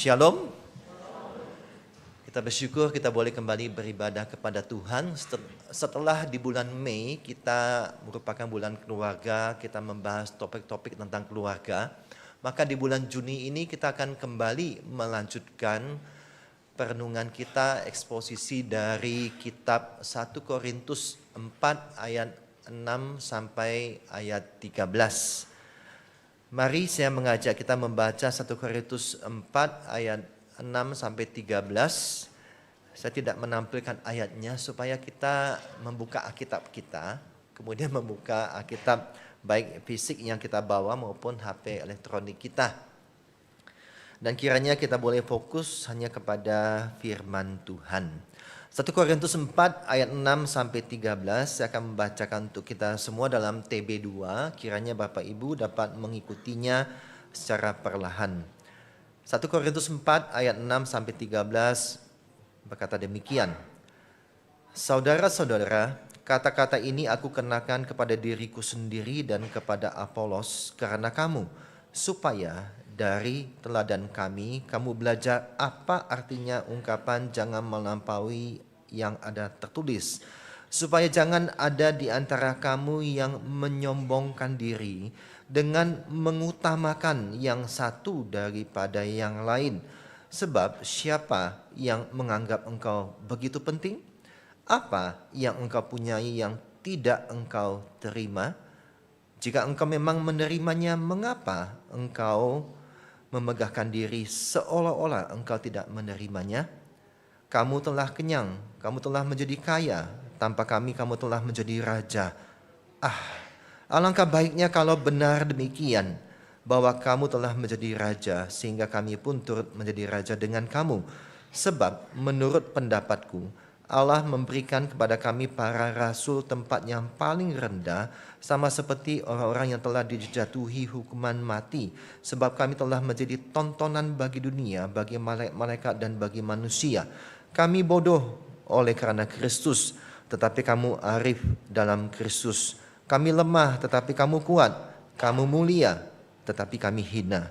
Shalom. Kita bersyukur kita boleh kembali beribadah kepada Tuhan. Setelah di bulan Mei kita merupakan bulan keluarga, kita membahas topik-topik tentang keluarga. Maka di bulan Juni ini kita akan kembali melanjutkan perenungan kita, eksposisi dari kitab 1 Korintus 4 ayat 6 sampai ayat 13. Mari saya mengajak kita membaca 1 Korintus 4 ayat 6 sampai 13. Saya tidak menampilkan ayatnya supaya kita membuka Alkitab kita, kemudian membuka Alkitab baik fisik yang kita bawa maupun HP elektronik kita. Dan kiranya kita boleh fokus hanya kepada firman Tuhan. 1 Korintus 4 ayat 6 sampai 13 saya akan membacakan untuk kita semua dalam TB2. Kiranya Bapak Ibu dapat mengikutinya secara perlahan. 1 Korintus 4 ayat 6 sampai 13 berkata demikian. Saudara-saudara, kata-kata ini aku kenakan kepada diriku sendiri dan kepada Apolos karena kamu, supaya dari teladan kami, kamu belajar apa artinya ungkapan jangan melampaui yang ada tertulis. Supaya jangan ada di antara kamu yang menyombongkan diri dengan mengutamakan yang satu daripada yang lain. Sebab siapa yang menganggap engkau begitu penting? Apa yang engkau punyai yang tidak engkau terima? Jika engkau memang menerimanya, mengapa engkau memegahkan diri seolah-olah engkau tidak menerimanya? Kamu telah kenyang, kamu telah menjadi kaya, tanpa kami kamu telah menjadi raja. Alangkah baiknya kalau benar demikian, bahwa kamu telah menjadi raja, sehingga kami pun turut menjadi raja dengan kamu. Sebab menurut pendapatku, Allah memberikan kepada kami para rasul tempat yang paling rendah, sama seperti orang-orang yang telah dijatuhi hukuman mati. Sebab kami telah menjadi tontonan bagi dunia, bagi malaikat dan bagi manusia. Kami bodoh oleh karena Kristus, tetapi kamu arif dalam Kristus. Kami lemah, tetapi kamu kuat. Kamu mulia, tetapi kami hina.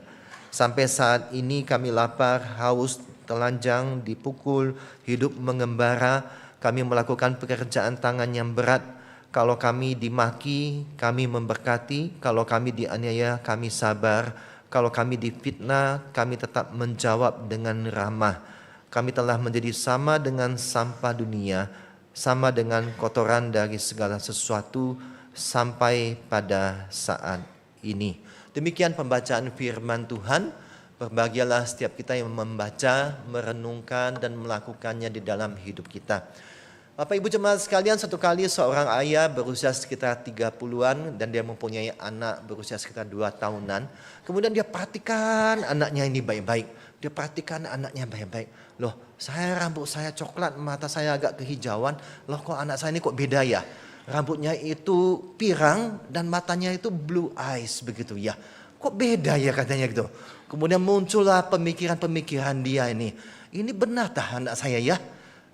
Sampai saat ini kami lapar, haus, telanjang, dipukul, hidup mengembara. Kami melakukan pekerjaan tangan yang berat. Kalau kami dimaki, kami memberkati. Kalau kami dianiaya, kami sabar. Kalau kami difitnah, kami tetap menjawab dengan ramah. Kami telah menjadi sama dengan sampah dunia, sama dengan kotoran dari segala sesuatu sampai pada saat ini. Demikian pembacaan firman Tuhan. Berbahagialah setiap kita yang membaca, merenungkan dan melakukannya di dalam hidup kita. Bapak Ibu jemaat sekalian, satu kali seorang ayah berusia sekitar 30-an dan dia mempunyai anak berusia sekitar 2 tahunan. Kemudian dia perhatikan anaknya ini baik-baik. Dia perhatikan anaknya baik-baik. Loh, rambut saya coklat, mata saya agak kehijauan. Loh, kok anak saya ini kok beda ya? Rambutnya itu pirang dan matanya itu blue eyes begitu ya. Kok beda ya katanya gitu. Kemudian muncullah pemikiran-pemikiran dia ini. Ini benar tah anak saya ya?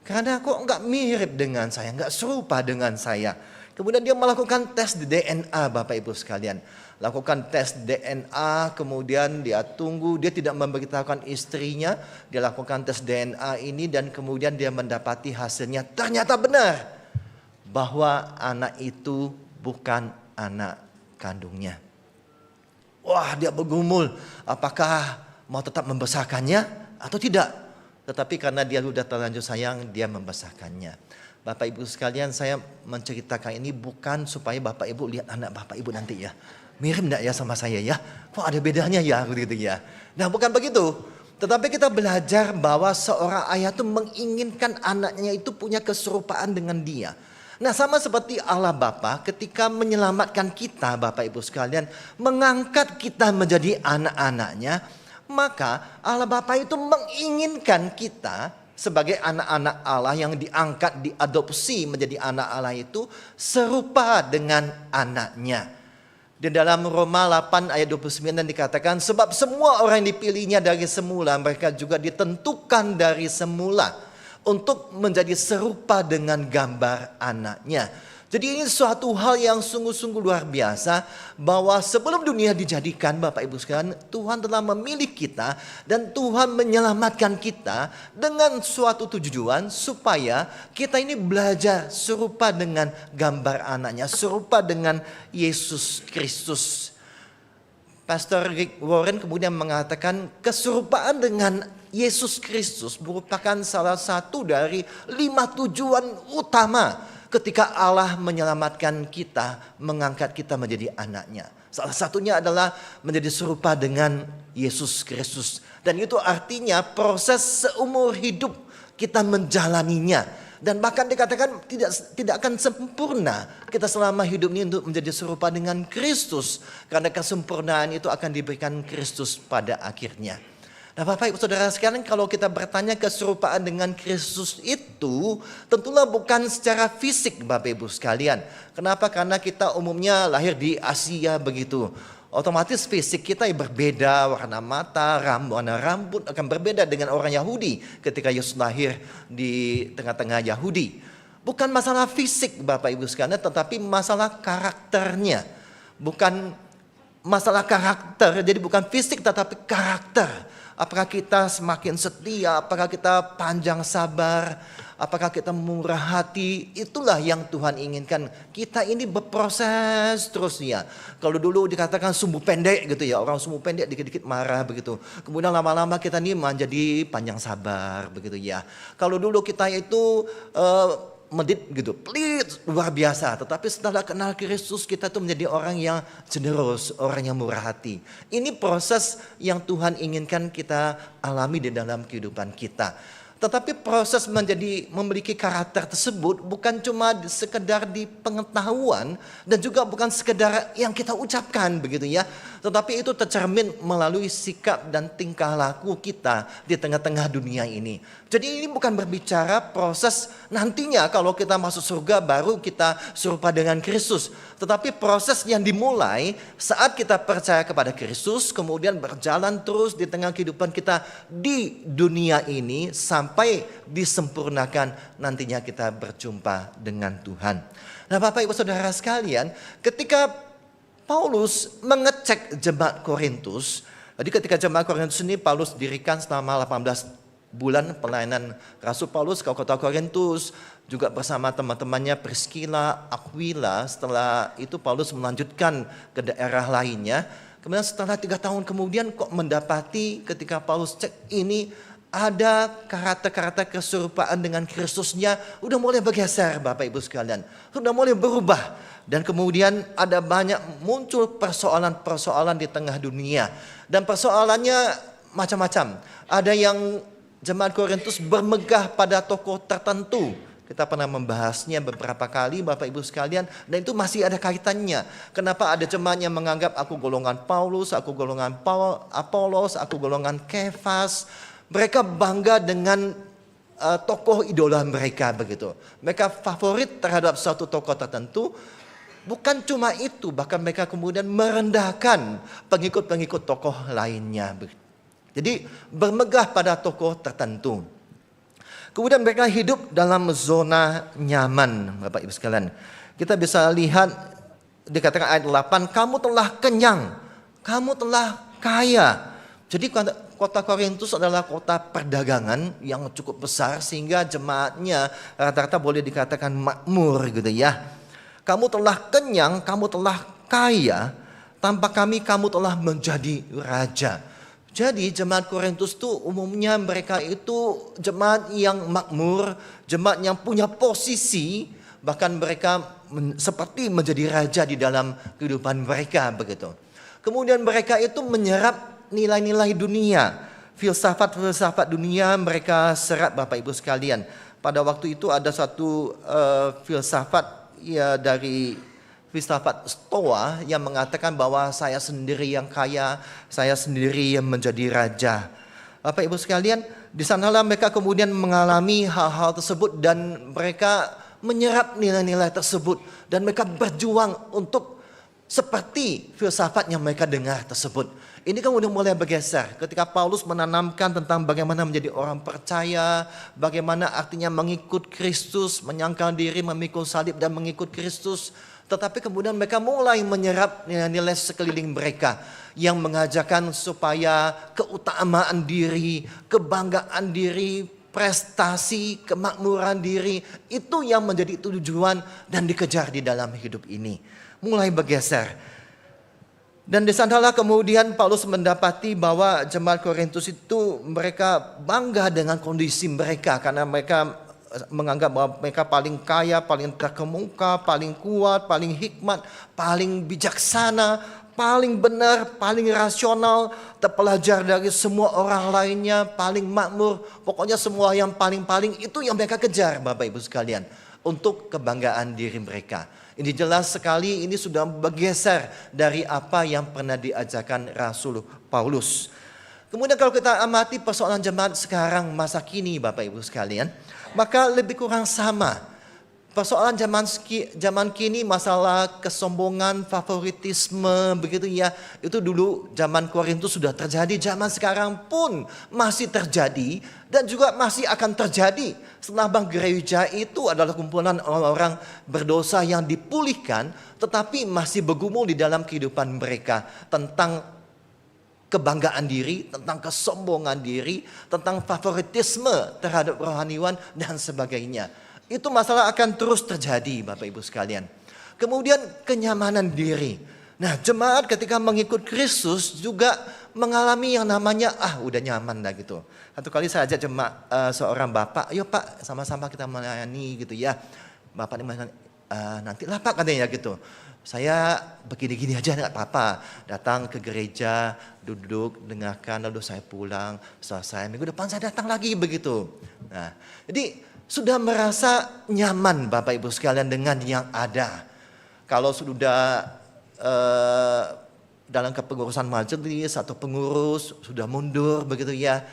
Karena kok enggak mirip dengan saya, enggak serupa dengan saya. Kemudian dia melakukan tes DNA Bapak Ibu sekalian. Lakukan tes DNA, kemudian dia tunggu, dia tidak memberitahukan istrinya. Dia lakukan tes DNA ini dan kemudian dia mendapati hasilnya ternyata benar. Bahwa anak itu bukan anak kandungnya. Wah, dia bergumul, apakah mau tetap membesarkannya atau tidak? Tetapi karena dia sudah terlanjur sayang, dia membesarkannya. Bapak Ibu sekalian, saya menceritakan ini bukan supaya Bapak Ibu lihat anak Bapak Ibu nanti ya. Mirip enggak ya sama saya ya? Kok ada bedanya ya begitu ya? Nah, bukan begitu. Tetapi kita belajar bahwa seorang ayah itu menginginkan anaknya itu punya keserupaan dengan dia. Nah, sama seperti Allah Bapa ketika menyelamatkan kita Bapak Ibu sekalian, mengangkat kita menjadi anak-anaknya, maka Allah Bapa itu menginginkan kita sebagai anak-anak Allah yang diangkat, diadopsi menjadi anak Allah itu serupa dengan anaknya. Di dalam Roma 8 ayat 29 dikatakan, sebab semua orang yang dipilihnya dari semula, mereka juga ditentukan dari semula untuk menjadi serupa dengan gambar anaknya. Jadi ini suatu hal yang sungguh-sungguh luar biasa, bahwa sebelum dunia dijadikan, Bapak Ibu sekalian, Tuhan telah memilih kita dan Tuhan menyelamatkan kita dengan suatu tujuan supaya kita ini belajar serupa dengan gambar anaknya, serupa dengan Yesus Kristus. Pastor Rick Warren kemudian mengatakan keserupaan dengan Yesus Kristus merupakan salah satu dari 5 tujuan utama ketika Allah menyelamatkan kita, mengangkat kita menjadi anaknya. Salah satunya adalah menjadi serupa dengan Yesus Kristus. Dan itu artinya proses seumur hidup kita menjalaninya. Dan bahkan dikatakan tidak akan sempurna kita selama hidup ini untuk menjadi serupa dengan Kristus. Karena kesempurnaan itu akan diberikan Kristus pada akhirnya. Nah Bapak Ibu Saudara sekalian, kalau kita bertanya keserupaan dengan Kristus itu tentulah bukan secara fisik Bapak Ibu sekalian. Kenapa? Karena kita umumnya lahir di Asia begitu. Otomatis fisik kita berbeda, warna mata, warna rambut akan berbeda dengan orang Yahudi ketika Yesus lahir di tengah-tengah Yahudi. Bukan masalah fisik Bapak Ibu sekalian, tetapi masalah karakternya. Bukan masalah karakter, jadi bukan fisik tetapi karakter. Apakah kita semakin setia, apakah kita panjang sabar, apakah kita murah hati, itulah yang Tuhan inginkan. Kita ini berproses terus ya. Kalau dulu dikatakan sumbu pendek gitu ya, orang sumbu pendek dikit-dikit marah begitu. Kemudian lama-lama kita ini menjadi panjang sabar begitu ya. Kalau dulu kita itu medit gitu, pelit luar biasa. Tetapi setelah kenal Kristus kita tuh menjadi orang yang generous, orang yang murah hati. Ini proses yang Tuhan inginkan kita alami di dalam kehidupan kita. Tetapi proses memiliki karakter tersebut bukan cuma sekedar di pengetahuan dan juga bukan sekedar yang kita ucapkan begitu ya. Tetapi itu tercermin melalui sikap dan tingkah laku kita di tengah-tengah dunia ini. Jadi ini bukan berbicara proses nantinya kalau kita masuk surga baru kita serupa dengan Kristus. Tetapi proses yang dimulai saat kita percaya kepada Kristus, kemudian berjalan terus di tengah kehidupan kita di dunia ini sampai disempurnakan nantinya kita berjumpa dengan Tuhan. Nah Bapak Ibu Saudara sekalian, ketika Paulus mengecek jemaat Korintus, jadi ketika jemaat Korintus ini Paulus dirikan selama 18 bulan pelayanan Rasul Paulus ke kota Korintus, juga bersama teman-temannya Priscilla, Aquila. Setelah itu Paulus melanjutkan ke daerah lainnya. Kemudian setelah 3 tahun kemudian kok mendapati ketika Paulus cek ini ada karakter-karakter keserupaan dengan Kristusnya udah mulai bergeser Bapak Ibu sekalian. Sudah mulai berubah. Dan kemudian ada banyak muncul persoalan-persoalan di tengah dunia. Dan persoalannya macam-macam. Ada yang jemaat Korintus bermegah pada tokoh tertentu. Kita pernah membahasnya beberapa kali Bapak Ibu sekalian. Dan itu masih ada kaitannya. Kenapa ada jemaat yang menganggap aku golongan Paulus, aku golongan Apolos, aku golongan Kefas. Mereka bangga dengan tokoh idola mereka begitu. Mereka favorit terhadap suatu tokoh tertentu. Bukan cuma itu, bahkan mereka kemudian merendahkan pengikut-pengikut tokoh lainnya. Jadi bermegah pada tokoh tertentu. Kemudian mereka hidup dalam zona nyaman Bapak Ibu sekalian. Kita bisa lihat dikatakan ayat 8, kamu telah kenyang, kamu telah kaya. Jadi kota Korintus adalah kota perdagangan yang cukup besar sehingga jemaatnya rata-rata boleh dikatakan makmur gitu ya. Kamu telah kenyang, kamu telah kaya, tanpa kami kamu telah menjadi raja. Jadi jemaat Korintus itu umumnya mereka itu jemaat yang makmur, jemaat yang punya posisi, bahkan mereka seperti menjadi raja di dalam kehidupan mereka begitu. Kemudian mereka itu menyerap nilai-nilai dunia, filsafat-filsafat dunia mereka serap Bapak Ibu sekalian. Pada waktu itu ada satu filsafat ya dari filsafat Stoa yang mengatakan bahwa saya sendiri yang kaya, saya sendiri yang menjadi raja. Bapak Ibu sekalian, di sanalah mereka kemudian mengalami hal-hal tersebut dan mereka menyerap nilai-nilai tersebut dan mereka berjuang untuk seperti filsafat yang mereka dengar tersebut. Ini kan udah mulai bergeser ketika Paulus menanamkan tentang bagaimana menjadi orang percaya, bagaimana artinya mengikut Kristus, menyangkal diri, memikul salib dan mengikut Kristus. Tetapi kemudian mereka mulai menyerap nilai sekeliling mereka yang mengajarkan supaya keutamaan diri, kebanggaan diri, prestasi, kemakmuran diri itu yang menjadi tujuan dan dikejar di dalam hidup ini. Mulai bergeser. Dan di sanalah kemudian Paulus mendapati bahwa jemaat Korintus itu mereka bangga dengan kondisi mereka karena mereka menganggap bahwa mereka paling kaya, paling terkemuka, paling kuat, paling hikmat, paling bijaksana, paling benar, paling rasional, terpelajar dari semua orang lainnya, paling makmur. Pokoknya semua yang paling-paling itu yang mereka kejar Bapak Ibu sekalian untuk kebanggaan diri mereka. Ini jelas sekali ini sudah bergeser dari apa yang pernah diajarkan Rasul Paulus. Kemudian kalau kita amati persoalan jemaat sekarang masa kini Bapak Ibu sekalian, maka lebih kurang sama. Persoalan zaman kini masalah kesombongan, favoritisme begitu ya. Itu dulu zaman Korintus sudah terjadi, zaman sekarang pun masih terjadi dan juga masih akan terjadi. Selambang gereja itu adalah kumpulan orang-orang berdosa yang dipulihkan tetapi masih bergumul di dalam kehidupan mereka tentang kebanggaan diri, tentang kesombongan diri, tentang favoritisme terhadap rohaniwan dan sebagainya. Itu masalah akan terus terjadi Bapak Ibu sekalian. Kemudian kenyamanan diri. Nah jemaat ketika mengikut Kristus juga mengalami yang namanya udah nyaman dah gitu. Satu kali saya ajak jemaat seorang bapak, ayo Pak sama-sama kita melayani gitu ya. Bapak ini nanti lah Pak katanya gitu. Saya begini-gini aja enggak apa-apa. Datang ke gereja, duduk, dengarkan, lalu saya pulang. Selesai minggu depan saya datang lagi begitu. Nah jadi sudah merasa nyaman Bapak Ibu sekalian dengan yang ada. Kalau sudah dalam kepengurusan majelis atau pengurus sudah mundur begitu ya.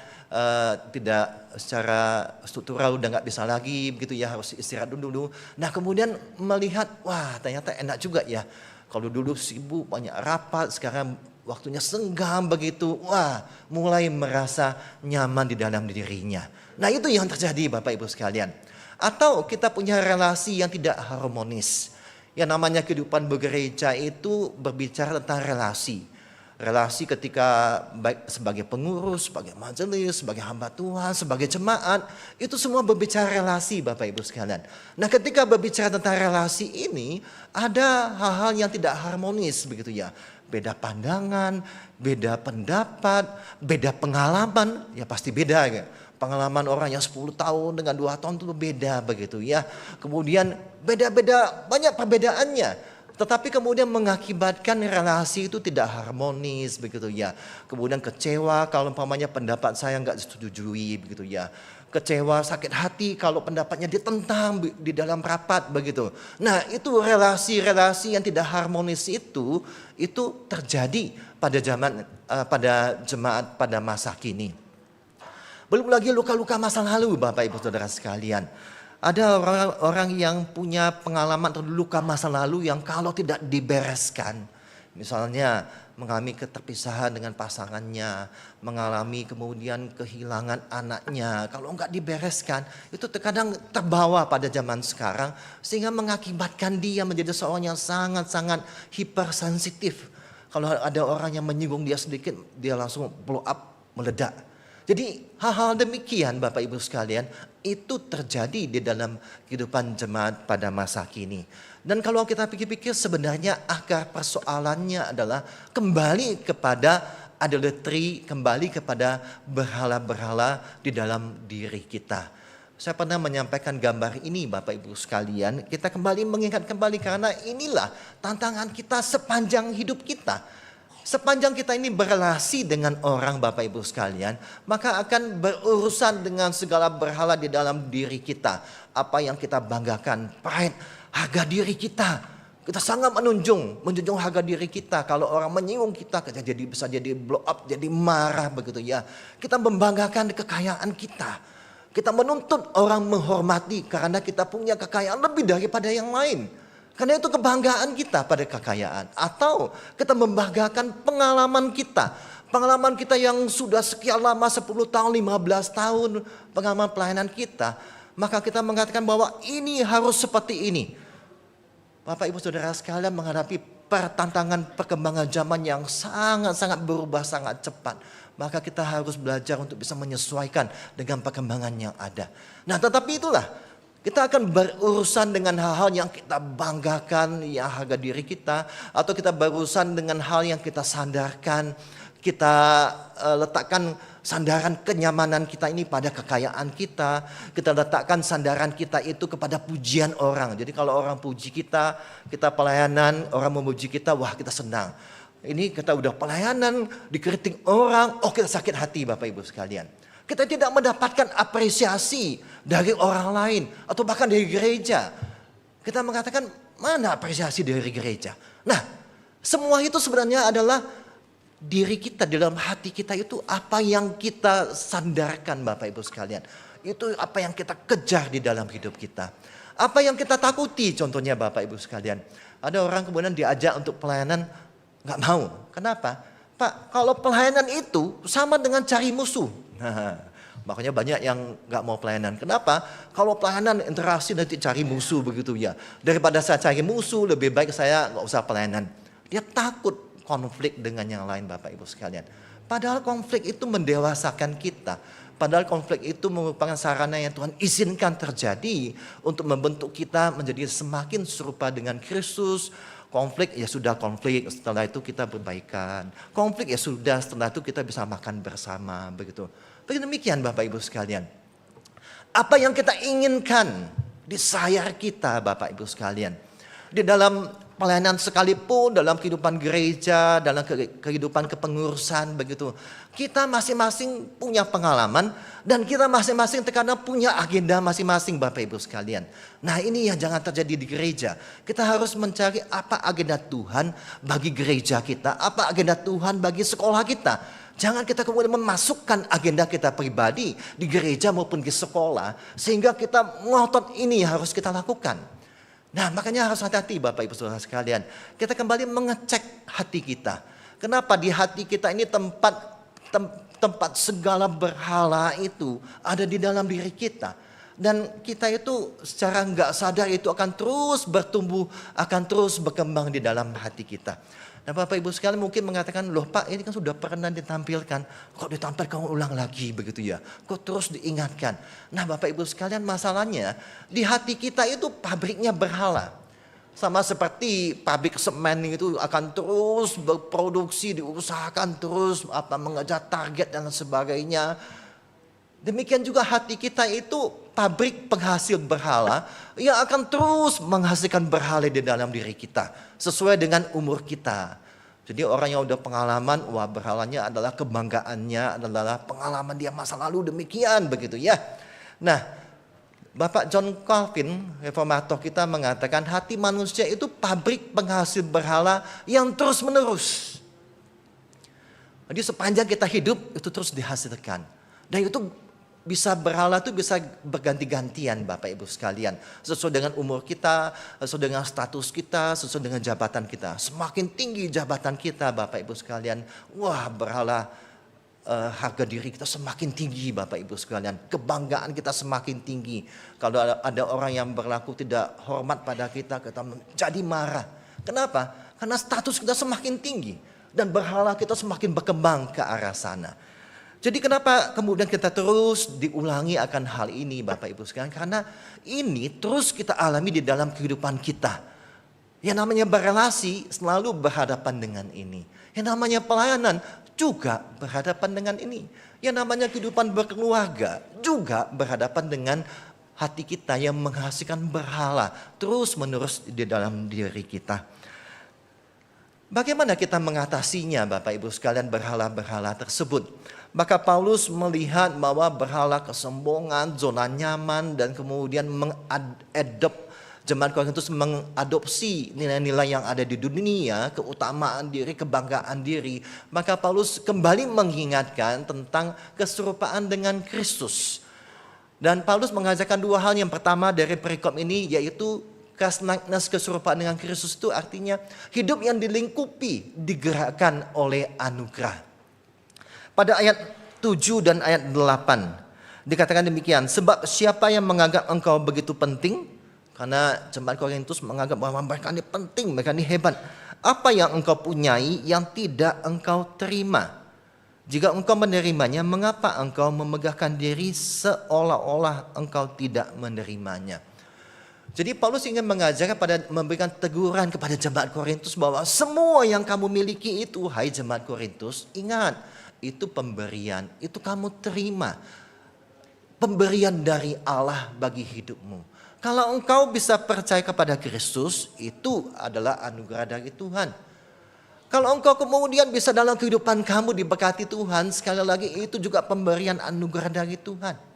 Tidak secara struktural udah nggak bisa lagi begitu ya, harus istirahat dulu. Nah kemudian melihat wah ternyata enak juga ya. Kalau dulu sibuk banyak rapat, sekarang waktunya senggang begitu. Wah mulai merasa nyaman di dalam dirinya. Nah itu yang terjadi Bapak Ibu sekalian. Atau kita punya relasi yang tidak harmonis. Yang namanya kehidupan bergereja itu berbicara tentang relasi. Relasi ketika baik sebagai pengurus, sebagai majelis, sebagai hamba Tuhan, sebagai jemaat. Itu semua berbicara relasi Bapak Ibu sekalian. Nah ketika berbicara tentang relasi ini ada hal-hal yang tidak harmonis begitu ya. Beda pandangan, beda pendapat, beda pengalaman, ya pasti beda ya. Pengalaman orang yang 10 tahun dengan 2 tahun itu beda begitu ya. Kemudian beda-beda banyak perbedaannya. Tetapi kemudian mengakibatkan relasi itu tidak harmonis begitu ya. Kemudian kecewa kalau umpamanya pendapat saya nggak disetujui begitu ya. Kecewa, sakit hati kalau pendapatnya ditentang di dalam rapat begitu. Nah itu relasi-relasi yang tidak harmonis itu terjadi pada jemaat pada masa kini. Belum lagi luka-luka masa lalu Bapak Ibu Saudara sekalian. Ada orang-orang yang punya pengalaman atau luka masa lalu yang kalau tidak dibereskan. Misalnya mengalami keterpisahan dengan pasangannya. Mengalami kemudian kehilangan anaknya. Kalau enggak dibereskan itu terkadang terbawa pada zaman sekarang. Sehingga mengakibatkan dia menjadi seorang yang sangat-sangat hipersensitif. Kalau ada orang yang menyinggung dia sedikit dia langsung blow up, meledak. Jadi hal-hal demikian Bapak Ibu sekalian itu terjadi di dalam kehidupan jemaat pada masa kini. Dan kalau kita pikir-pikir sebenarnya akar persoalannya adalah kembali kepada idolatry, kembali kepada berhala-berhala di dalam diri kita. Saya pernah menyampaikan gambar ini Bapak Ibu sekalian. Kita kembali mengingat kembali karena inilah tantangan kita sepanjang hidup kita. Sepanjang kita ini berelasi dengan orang Bapak Ibu sekalian, maka akan berurusan dengan segala berhala di dalam diri kita. Apa yang kita banggakan, pride, harga diri kita. Kita sangat menjunjung harga diri kita. Kalau orang menyinggung kita bisa jadi blow up, jadi marah begitu ya. Kita membanggakan kekayaan kita. Kita menuntut orang menghormati karena kita punya kekayaan lebih daripada yang lain. Karena itu kebanggaan kita pada kekayaan. Atau kita membanggakan pengalaman kita. Pengalaman kita yang sudah sekian lama, 10 tahun, 15 tahun pengalaman pelayanan kita, maka kita mengatakan bahwa ini harus seperti ini. Bapak Ibu Saudara sekalian menghadapi pertantangan perkembangan zaman yang sangat-sangat berubah sangat cepat. Maka kita harus belajar untuk bisa menyesuaikan dengan perkembangan yang ada. Nah tetapi itulah, kita akan berurusan dengan hal-hal yang kita banggakan, yang harga diri kita. Atau kita berurusan dengan hal yang kita sandarkan. Kita letakkan sandaran kenyamanan kita ini pada kekayaan kita. Kita letakkan sandaran kita itu kepada pujian orang. Jadi kalau orang puji kita, kita pelayanan, orang memuji kita, wah kita senang. Ini kita udah pelayanan, dikritik orang, oh kita sakit hati Bapak Ibu sekalian. Kita tidak mendapatkan apresiasi dari orang lain atau bahkan dari gereja. Kita mengatakan mana apresiasi dari gereja. Nah semua itu sebenarnya adalah diri kita, dalam hati kita itu apa yang kita sandarkan Bapak Ibu sekalian. Itu apa yang kita kejar di dalam hidup kita. Apa yang kita takuti contohnya Bapak Ibu sekalian. Ada orang kemudian diajak untuk pelayanan gak mau. Kenapa? Pak, kalau pelayanan itu sama dengan cari musuh. Nah, makanya banyak yang gak mau pelayanan. Kenapa? Kalau pelayanan interaksi nanti cari musuh begitu ya. Daripada saya cari musuh lebih baik saya gak usah pelayanan. Dia takut konflik dengan yang lain Bapak Ibu sekalian. Padahal konflik itu mendewasakan kita. Padahal konflik itu merupakan sarana yang Tuhan izinkan terjadi untuk membentuk kita menjadi semakin serupa dengan Kristus. Konflik ya sudah konflik, setelah itu kita berbaikan. Konflik ya sudah, setelah itu kita bisa makan bersama begitu. Begitu demikian Bapak Ibu sekalian. Apa yang kita inginkan di sayar kita Bapak Ibu sekalian. Di dalam pelayanan sekalipun, dalam kehidupan gereja, dalam kehidupan kepengurusan begitu. Kita masing-masing punya pengalaman dan kita masing-masing terkadang punya agenda masing-masing Bapak Ibu sekalian. Nah ini yang jangan terjadi di gereja. Kita harus mencari apa agenda Tuhan bagi gereja kita, apa agenda Tuhan bagi sekolah kita. Jangan kita kemudian memasukkan agenda kita pribadi di gereja maupun di sekolah. Sehingga kita ngotot ini harus kita lakukan. Nah makanya harus hati-hati Bapak Ibu Saudara sekalian. Kita kembali mengecek hati kita. Kenapa di hati kita ini tempat segala berhala itu ada di dalam diri kita. Dan kita itu secara nggak sadar itu akan terus bertumbuh, akan terus berkembang di dalam hati kita. Nah Bapak Ibu sekalian mungkin mengatakan, loh Pak ini kan sudah pernah ditampilkan, kok ditampilkan ulang lagi begitu ya, kok terus diingatkan. Nah Bapak Ibu sekalian masalahnya di hati kita itu pabriknya berhala. Sama seperti pabrik semen itu akan terus berproduksi, diusahakan terus mengejar target dan sebagainya. Demikian juga hati kita itu pabrik penghasil berhala yang akan terus menghasilkan berhala di dalam diri kita sesuai dengan umur kita. Jadi orang yang udah pengalaman, wah berhalanya adalah kebanggaannya, adalah pengalaman dia masa lalu demikian begitu ya. Nah, Bapak John Calvin, reformator kita mengatakan hati manusia itu pabrik penghasil berhala yang terus menerus. Jadi sepanjang kita hidup itu terus dihasilkan. Dan itu bisa berhala itu bisa berganti-gantian Bapak Ibu sekalian. Sesuai dengan umur kita, sesuai dengan status kita, sesuai dengan jabatan kita. Semakin tinggi jabatan kita Bapak Ibu sekalian, wah berhala harga diri kita semakin tinggi Bapak Ibu sekalian. Kebanggaan kita semakin tinggi. Kalau ada orang yang berlaku tidak hormat pada kita, kita jadi marah. Kenapa? Karena status kita semakin tinggi. Dan berhala kita semakin berkembang ke arah sana. Jadi kenapa kemudian kita terus diulangi akan hal ini Bapak Ibu sekalian? Karena ini terus kita alami di dalam kehidupan kita. Yang namanya berelasi selalu berhadapan dengan ini. Yang namanya pelayanan juga berhadapan dengan ini. Yang namanya kehidupan berkeluarga juga berhadapan dengan hati kita yang menghasilkan berhala terus menerus di dalam diri kita. Bagaimana kita mengatasinya Bapak Ibu sekalian berhala-berhala tersebut? Maka Paulus melihat bahwa berhala kesombongan, zona nyaman dan kemudian jemaat Korintus mengadopsi nilai-nilai yang ada di dunia, keutamaan diri, kebanggaan diri. Maka Paulus kembali mengingatkan tentang keserupaan dengan Kristus. Dan Paulus mengajarkan dua hal. Yang pertama dari perikop ini yaitu Christlikeness, keserupaan dengan Kristus itu artinya hidup yang dilingkupi, digerakkan oleh anugerah. Pada ayat 7 dan ayat 8 dikatakan demikian, sebab siapa yang menganggap engkau begitu penting, karena jemaat Korintus menganggap bahwa mereka ini penting, mereka ini hebat. Apa yang engkau punyai yang tidak engkau terima? Jika engkau menerimanya, mengapa engkau memegahkan diri seolah-olah engkau tidak menerimanya? Jadi Paulus ingin memberikan teguran kepada jemaat Korintus bahwa semua yang kamu miliki itu, hai jemaat Korintus, ingat, itu pemberian, itu kamu terima. Pemberian dari Allah bagi hidupmu. Kalau engkau bisa percaya kepada Kristus, itu adalah anugerah dari Tuhan. Kalau engkau kemudian bisa dalam kehidupan kamu diberkati Tuhan, sekali lagi itu juga pemberian anugerah dari Tuhan.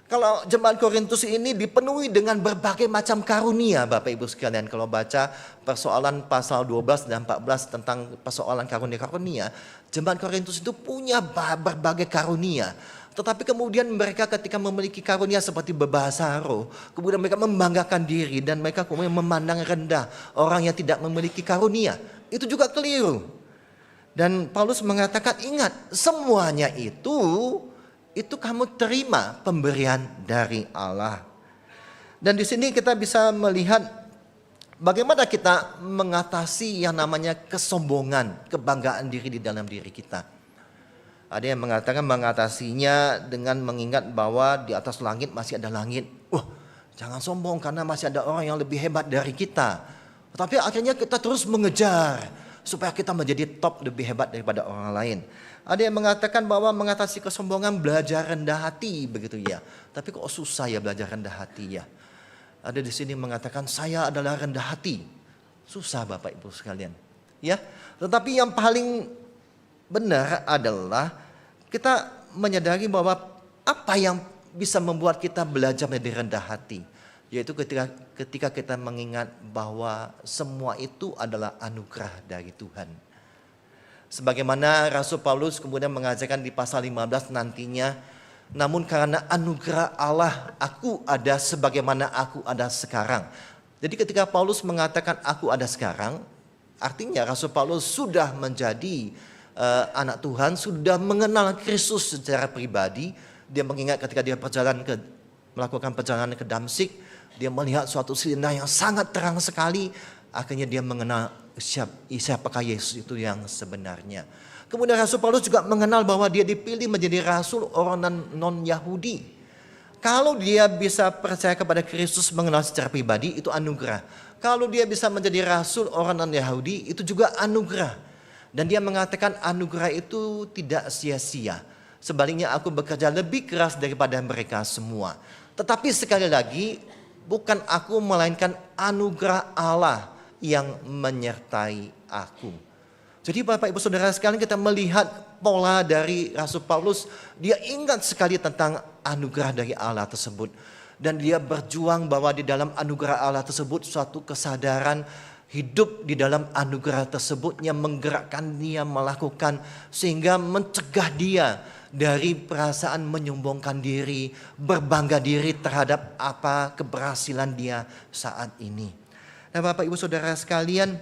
Kalau jemaat Korintus ini dipenuhi dengan berbagai macam karunia, Bapak Ibu sekalian. Kalau baca persoalan pasal 12 dan 14 tentang persoalan karunia-karunia, jemaat Korintus itu punya berbagai karunia. Tetapi kemudian mereka ketika memiliki karunia seperti berbahasa roh, kemudian mereka membanggakan diri dan mereka kemudian memandang rendah orang yang tidak memiliki karunia. Itu juga keliru. Dan Paulus mengatakan, ingat, semuanya itu kamu terima pemberian dari Allah. Dan di sini kita bisa melihat bagaimana kita mengatasi yang namanya kesombongan, kebanggaan diri di dalam diri kita. Ada yang mengatakan mengatasinya dengan mengingat bahwa di atas langit masih ada langit. Wah, jangan sombong karena masih ada orang yang lebih hebat dari kita. Tetapi akhirnya kita terus mengejar supaya kita menjadi top, lebih hebat daripada orang lain. Ada yang mengatakan bahwa mengatasi kesombongan belajar rendah hati, begitu ya. Tapi kok susah ya belajar rendah hati ya. Ada di sini mengatakan saya adalah rendah hati. Susah Bapak Ibu sekalian. Ya, tetapi yang paling benar adalah kita menyadari bahwa apa yang bisa membuat kita belajar menjadi rendah hati. Yaitu ketika kita mengingat bahwa semua itu adalah anugerah dari Tuhan. Sebagaimana Rasul Paulus kemudian mengajarkan di pasal 15 nantinya, namun karena anugerah Allah aku ada sebagaimana aku ada sekarang. Jadi ketika Paulus mengatakan aku ada sekarang, artinya Rasul Paulus sudah menjadi anak Tuhan, sudah mengenal Kristus secara pribadi. Dia mengingat ketika dia melakukan perjalanan ke Damsyik, dia melihat suatu sinar yang sangat terang sekali. Akhirnya dia mengenal siapakah Yesus itu yang sebenarnya. Kemudian Rasul Paulus juga mengenal bahwa dia dipilih menjadi rasul orang non-Yahudi. Kalau dia bisa percaya kepada Kristus mengenal secara pribadi, itu anugerah. Kalau dia bisa menjadi rasul orang non-Yahudi, itu juga anugerah. Dan dia mengatakan anugerah itu tidak sia-sia. Sebaliknya aku bekerja lebih keras daripada mereka semua. Tetapi sekali lagi, bukan aku melainkan anugerah Allah yang menyertai aku. Jadi Bapak Ibu Saudara sekalian, kita melihat pola dari Rasul Paulus. Dia ingat sekali tentang anugerah dari Allah tersebut. Dan dia berjuang bahwa di dalam anugerah Allah tersebut suatu kesadaran hidup di dalam anugerah tersebut yang menggerakkan dia melakukan, sehingga mencegah dia dari perasaan menyombongkan diri, berbangga diri terhadap apa keberhasilan dia saat ini. Nah Bapak Ibu Saudara sekalian,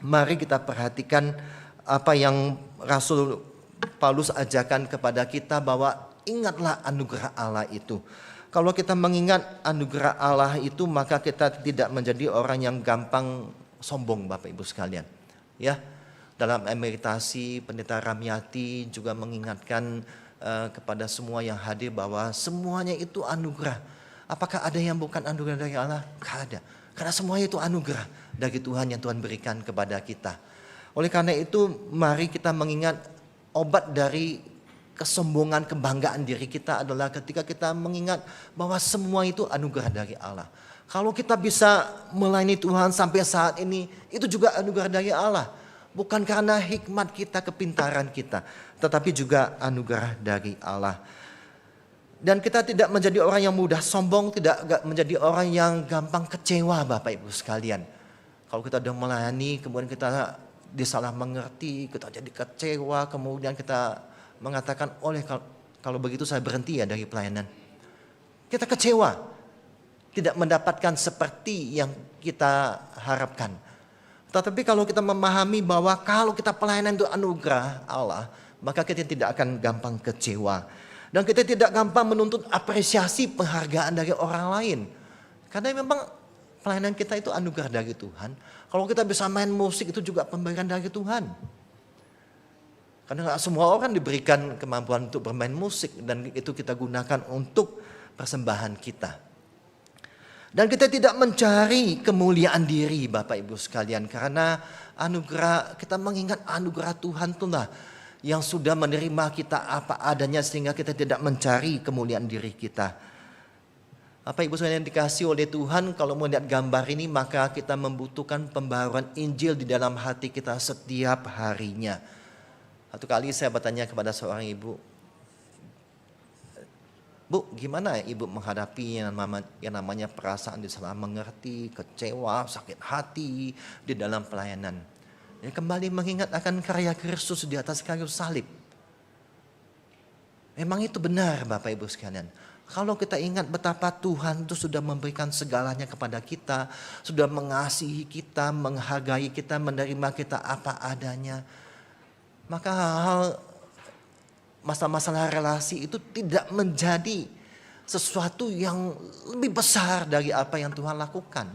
mari kita perhatikan apa yang Rasul Paulus ajarkan kepada kita, bahwa ingatlah anugerah Allah itu. Kalau kita mengingat anugerah Allah itu, maka kita tidak menjadi orang yang gampang sombong Bapak Ibu sekalian. Ya, dalam emeritasi Pendeta Ramyati juga mengingatkan kepada semua yang hadir bahwa semuanya itu anugerah. Apakah ada yang bukan anugerah dari Allah? Tidak ada. Karena semuanya itu anugerah dari Tuhan yang Tuhan berikan kepada kita. Oleh karena itu mari kita mengingat obat dari kesombongan, kebanggaan diri kita adalah ketika kita mengingat bahwa semua itu anugerah dari Allah. Kalau kita bisa melayani Tuhan sampai saat ini, itu juga anugerah dari Allah. Bukan karena hikmat kita, kepintaran kita, tetapi juga anugerah dari Allah. Dan kita tidak menjadi orang yang mudah sombong, tidak menjadi orang yang gampang kecewa Bapak Ibu sekalian. Kalau kita sudah melayani, kemudian kita disalah mengerti, kita jadi kecewa, kemudian kita mengatakan, kalau begitu saya berhenti ya dari pelayanan. Kita kecewa, tidak mendapatkan seperti yang kita harapkan. Tetapi kalau kita memahami bahwa kalau kita pelayanan itu anugerah Allah, maka kita tidak akan gampang kecewa. Dan kita tidak gampang menuntut apresiasi penghargaan dari orang lain. Karena memang pelayanan kita itu anugerah dari Tuhan. Kalau kita bisa main musik itu juga pemberian dari Tuhan. Karena gak semua orang diberikan kemampuan untuk bermain musik. Dan itu kita gunakan untuk persembahan kita. Dan kita tidak mencari kemuliaan diri Bapak Ibu sekalian. Karena anugerah, kita mengingat anugerah Tuhan itulah yang sudah menerima kita apa adanya sehingga kita tidak mencari kemuliaan diri kita. Bapak Ibu sekalian yang dikasihi oleh Tuhan, kalau melihat gambar ini maka kita membutuhkan pembaharuan Injil di dalam hati kita setiap harinya. Satu kali saya bertanya kepada seorang ibu, Bu, gimana ibu menghadapi yang namanya perasaan disalah mengerti, kecewa, sakit hati di dalam pelayanan? Ya, kembali mengingat akan karya Kristus di atas kayu salib. Memang itu benar Bapak Ibu sekalian. Kalau kita ingat betapa Tuhan itu sudah memberikan segalanya kepada kita, sudah mengasihi kita, menghargai kita, menerima kita apa adanya, maka hal-hal masalah-masalah relasi itu tidak menjadi sesuatu yang lebih besar dari apa yang Tuhan lakukan.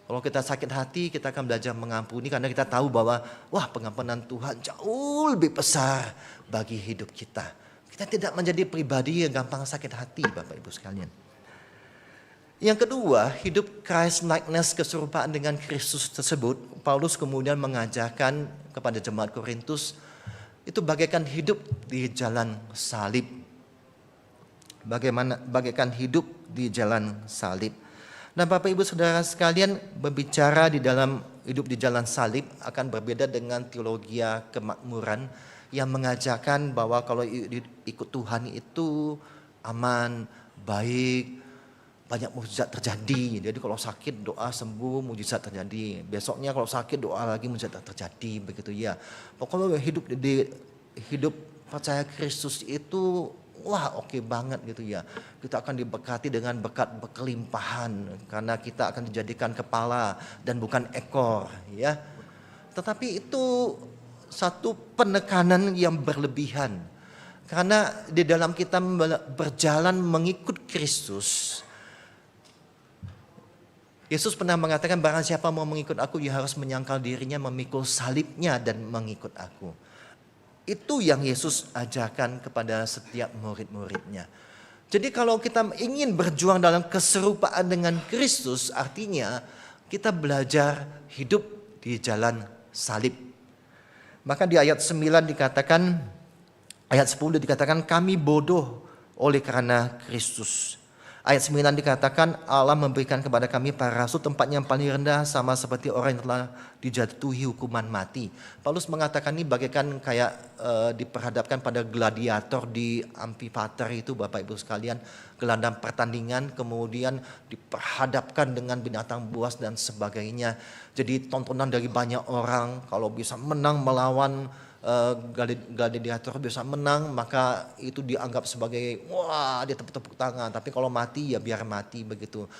Kalau kita sakit hati, kita akan belajar mengampuni karena kita tahu bahwa wah, pengampunan Tuhan jauh lebih besar bagi hidup kita. Kita tidak menjadi pribadi yang gampang sakit hati Bapak Ibu sekalian. Yang kedua, hidup Christ likeness, keserupaan dengan Kristus tersebut, Paulus kemudian mengajarkan kepada jemaat Korintus itu bagaikan hidup di jalan salib. Bagaikan hidup di jalan salib. Dan Bapak Ibu Saudara sekalian, berbicara di dalam hidup di jalan salib akan berbeda dengan teologi kemakmuran yang mengajarkan bahwa kalau ikut Tuhan itu aman, baik, banyak mukjizat terjadi. Jadi kalau sakit doa sembuh, mukjizat terjadi. Besoknya kalau sakit doa lagi, mukjizat terjadi, begitu ya. Pokoknya hidup percaya Kristus itu wah, oke banget gitu ya. Kita akan diberkati dengan berkat berkelimpahan karena kita akan dijadikan kepala dan bukan ekor ya. Tetapi itu satu penekanan yang berlebihan. Karena di dalam kita berjalan mengikut Kristus, Yesus pernah mengatakan barang siapa mau mengikut aku, ia harus menyangkal dirinya, memikul salibnya dan mengikut aku. Itu yang Yesus ajarkan kepada setiap murid-muridnya. Jadi kalau kita ingin berjuang dalam keserupaan dengan Kristus, artinya kita belajar hidup di jalan salib. Maka di ayat 9 dikatakan, ayat 10 dikatakan kami bodoh oleh karena Kristus. Ayat 9 dikatakan Allah memberikan kepada kami para rasul tempat yang paling rendah sama seperti orang yang telah dijatuhi hukuman mati. Paulus mengatakan ini bagaikan kayak diperhadapkan pada gladiator di amphitheater itu Bapak Ibu sekalian. Gelandang pertandingan kemudian diperhadapkan dengan binatang buas dan sebagainya. Jadi tontonan dari banyak orang kalau bisa menang melawan gladiator bisa menang maka itu dianggap sebagai wah dia tepuk-tepuk tangan, tapi kalau mati ya biar mati begitu.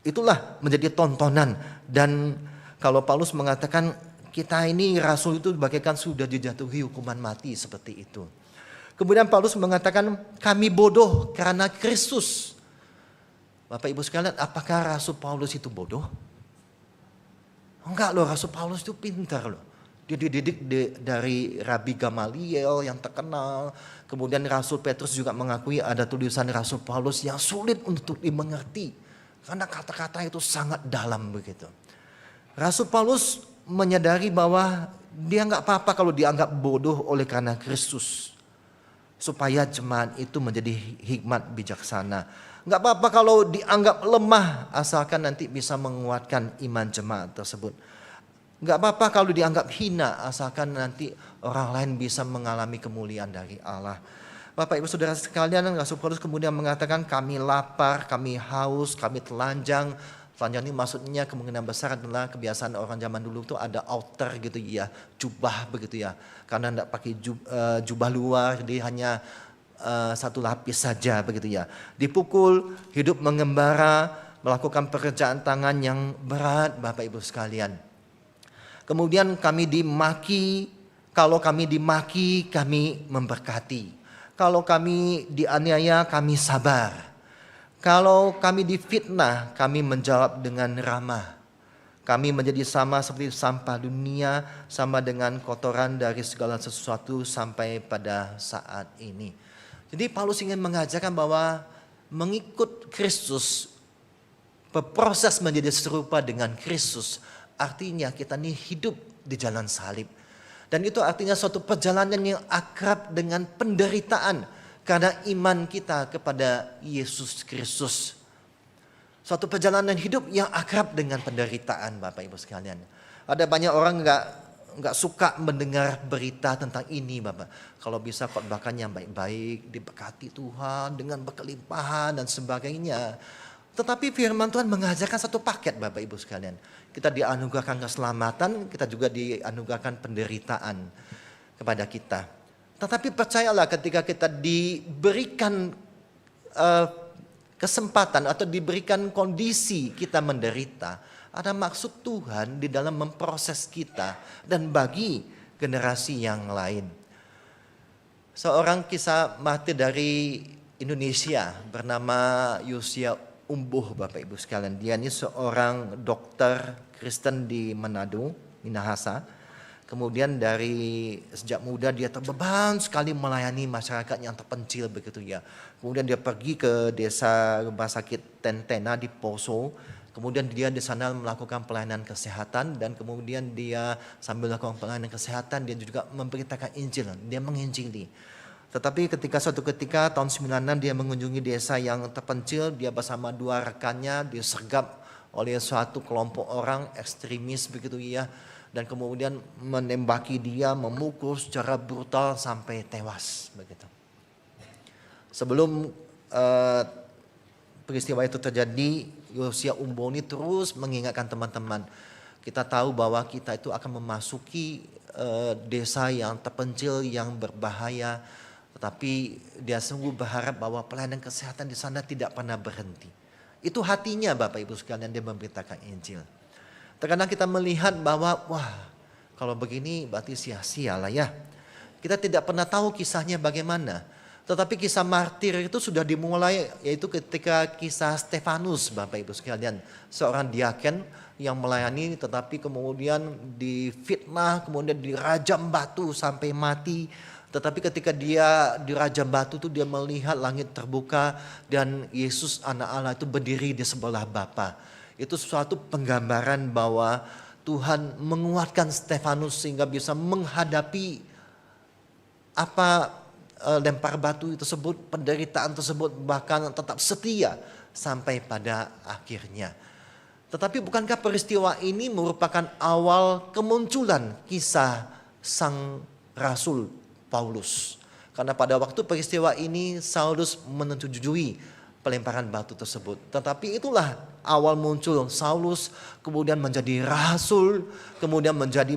Itulah menjadi tontonan. Dan kalau Paulus mengatakan kita ini rasul itu bagaikan sudah dijatuhi hukuman mati seperti itu. Kemudian Paulus mengatakan kami bodoh karena Kristus. Bapak Ibu sekalian, apakah rasul Paulus itu bodoh? Enggak loh, rasul Paulus itu pintar loh. Dia dididik dari Rabi Gamaliel yang terkenal. Kemudian Rasul Petrus juga mengakui ada tulisan Rasul Paulus yang sulit untuk dimengerti. Karena kata-kata itu sangat dalam begitu. Rasul Paulus menyadari bahwa dia nggak apa-apa kalau dianggap bodoh oleh karena Kristus. Supaya jemaat itu menjadi hikmat bijaksana. Nggak apa-apa kalau dianggap lemah asalkan nanti bisa menguatkan iman jemaat tersebut. Gak apa-apa kalau dianggap hina asalkan nanti orang lain bisa mengalami kemuliaan dari Allah. Bapak Ibu Saudara sekalian, Rasul Paulus kemudian mengatakan kami lapar, kami haus, kami telanjang. Telanjang ini maksudnya kemungkinan besar adalah kebiasaan orang zaman dulu itu ada outer gitu ya, jubah begitu ya. Karena tidak pakai jubah luar, jadi hanya satu lapis saja begitu ya. Dipukul, hidup mengembara, melakukan pekerjaan tangan yang berat Bapak Ibu sekalian. Kemudian kami dimaki, Kalau kami dimaki, kami memberkati. Kalau kami dianiaya, kami sabar. Kalau kami difitnah, kami menjawab dengan ramah. Kami menjadi sama seperti sampah dunia, sama dengan kotoran dari segala sesuatu sampai pada saat ini. Jadi Paulus ingin mengajarkan bahwa mengikut Kristus, berproses menjadi serupa dengan Kristus, artinya kita ini hidup di jalan salib. Dan itu artinya suatu perjalanan yang akrab dengan penderitaan karena iman kita kepada Yesus Kristus. Suatu perjalanan hidup yang akrab dengan penderitaan, Bapak Ibu sekalian. Ada banyak orang nggak suka mendengar berita tentang ini, Bapak. Kalau bisa khotbahkan yang baik-baik, diberkati Tuhan dengan berkelimpahan dan sebagainya. Tetapi firman Tuhan mengajarkan satu paket, Bapak Ibu sekalian. Kita dianugerahkan keselamatan, kita juga dianugerahkan penderitaan kepada kita. Tetapi percayalah ketika kita diberikan kesempatan atau diberikan kondisi kita menderita, ada maksud Tuhan di dalam memproses kita dan bagi generasi yang lain. Seorang kisah mati dari Indonesia bernama Yosia Umbuh, Bapak Ibu sekalian. Dia ini seorang dokter Kristen di Manado, Minahasa. Kemudian dari sejak muda dia terbeban sekali melayani masyarakat yang terpencil begitu ya. Kemudian dia pergi ke desa rumah sakit Tentena di Poso. Kemudian dia di sana melakukan pelayanan kesehatan dan kemudian dia sambil melakukan pelayanan kesehatan dia juga memberitakan Injil, dia menginjili. Tetapi suatu ketika tahun 96 dia mengunjungi desa yang terpencil, dia bersama dua rekannya disergap oleh suatu kelompok orang ekstremis begitu ya. Dan kemudian menembaki dia, memukul secara brutal sampai tewas begitu. Sebelum peristiwa itu terjadi, Yosia Umbo ini terus mengingatkan teman-teman. Kita tahu bahwa kita itu akan memasuki desa yang terpencil, yang berbahaya. Tetapi dia sungguh berharap bahwa pelayanan kesehatan di sana tidak pernah berhenti. Itu hatinya Bapak Ibu sekalian, dia memberitakan Injil. Terkadang kita melihat bahwa wah kalau begini berarti sia-sia lah ya. Kita tidak pernah tahu kisahnya bagaimana. Tetapi kisah martir itu sudah dimulai yaitu ketika kisah Stefanus Bapak Ibu sekalian. Seorang diaken yang melayani tetapi kemudian difitnah, kemudian dirajam batu sampai mati. Tetapi ketika dia dirajam batu itu dia melihat langit terbuka dan Yesus anak Allah itu berdiri di sebelah Bapa. Itu suatu penggambaran bahwa Tuhan menguatkan Stefanus sehingga bisa menghadapi lempar batu tersebut, penderitaan tersebut, bahkan tetap setia sampai pada akhirnya. Tetapi bukankah peristiwa ini merupakan awal kemunculan kisah sang Rasul Paulus? Karena pada waktu peristiwa ini Saulus menyetujui pelemparan batu tersebut. Tetapi itulah awal muncul Saulus, kemudian menjadi rasul, kemudian menjadi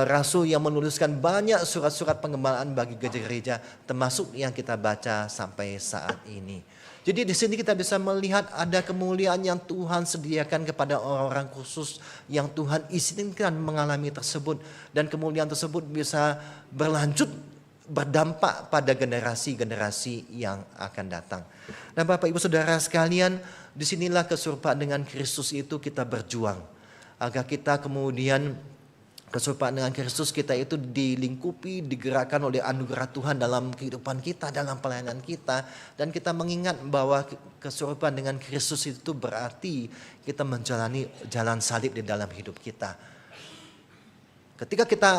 rasul yang menuliskan banyak surat-surat pengembalaan bagi gereja-gereja, termasuk yang kita baca sampai saat ini. Jadi di sini kita bisa melihat ada kemuliaan yang Tuhan sediakan kepada orang-orang khusus yang Tuhan izinkan mengalami tersebut, dan kemuliaan tersebut bisa berlanjut berdampak pada generasi-generasi yang akan datang. Nah Bapak Ibu Saudara sekalian, disinilah keserupaan dengan Kristus itu kita berjuang. Agar kita kemudian keserupaan dengan Kristus kita itu dilingkupi, digerakkan oleh anugerah Tuhan dalam kehidupan kita, dalam pelayanan kita. Dan kita mengingat bahwa keserupaan dengan Kristus itu berarti kita menjalani jalan salib di dalam hidup kita. Ketika kita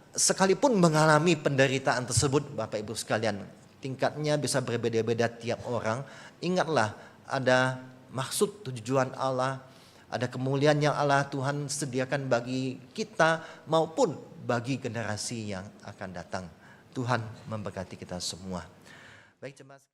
sekalipun mengalami penderitaan tersebut Bapak Ibu sekalian, tingkatnya bisa berbeda-beda tiap orang. Ingatlah ada maksud tujuan Allah, ada kemuliaan yang Allah Tuhan sediakan bagi kita maupun bagi generasi yang akan datang. Tuhan memberkati kita semua. Baik jemaat.